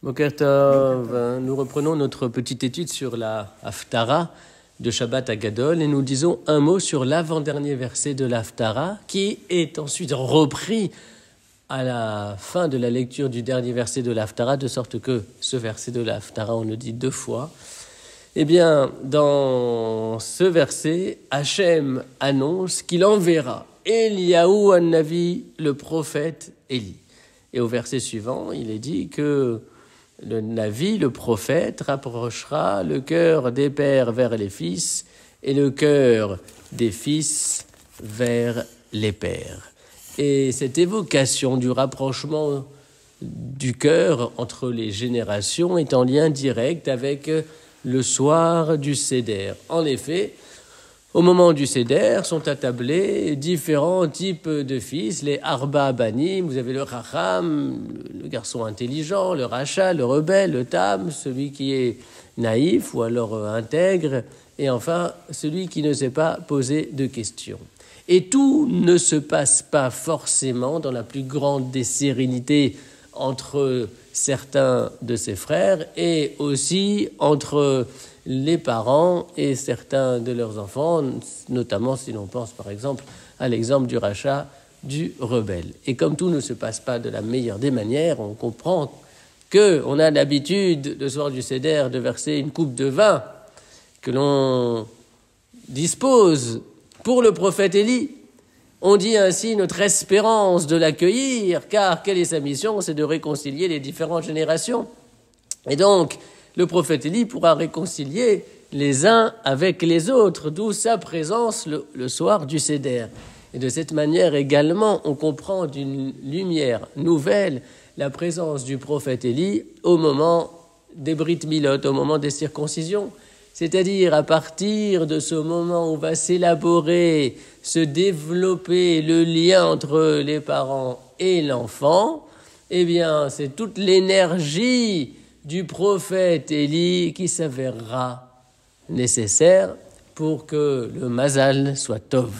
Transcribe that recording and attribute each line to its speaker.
Speaker 1: Boker Tov, nous reprenons notre petite étude sur la Haftara de Shabbat Agadol et nous disons un mot sur l'avant-dernier verset de l'Haftara qui est ensuite repris à la fin de la lecture du dernier verset de l'Haftara, de sorte que ce verset de l'Haftara, on le dit deux fois. Eh bien, dans ce verset, Hachem annonce qu'il enverra Eliyahu an-Navi, le prophète Élie. Et au verset suivant, il est dit que le Navi, le prophète, rapprochera le cœur des pères vers les fils et le cœur des fils vers les pères. Et cette évocation du rapprochement du cœur entre les générations est en lien direct avec le soir du Seder. En effet, au moment du Seder sont attablés différents types de fils, les Arba Banim, vous avez le Racham, le garçon intelligent, le Racha, le rebelle, le Tam, celui qui est naïf ou alors intègre, et enfin celui qui ne sait pas poser de questions. Et tout ne se passe pas forcément dans la plus grande des sérénités entre certains de ses frères et aussi entre les parents et certains de leurs enfants, notamment si l'on pense par exemple à l'exemple du rachat du rebelle. Et comme tout ne se passe pas de la meilleure des manières, on comprend qu'on a l'habitude, le soir du Seder, de verser une coupe de vin que l'on dispose pour le prophète Élie. On dit ainsi notre espérance de l'accueillir, car quelle est sa mission? C'est de réconcilier les différentes générations. Et donc, le prophète Élie pourra réconcilier les uns avec les autres, d'où sa présence le soir du Seder. Et de cette manière également, on comprend d'une lumière nouvelle la présence du prophète Élie au moment des Brit Milot, au moment des circoncisions. C'est-à-dire à partir de ce moment où va s'élaborer, se développer le lien entre les parents et l'enfant, eh bien c'est toute l'énergie du prophète Élie qui s'avérera nécessaire pour que le mazal soit tov.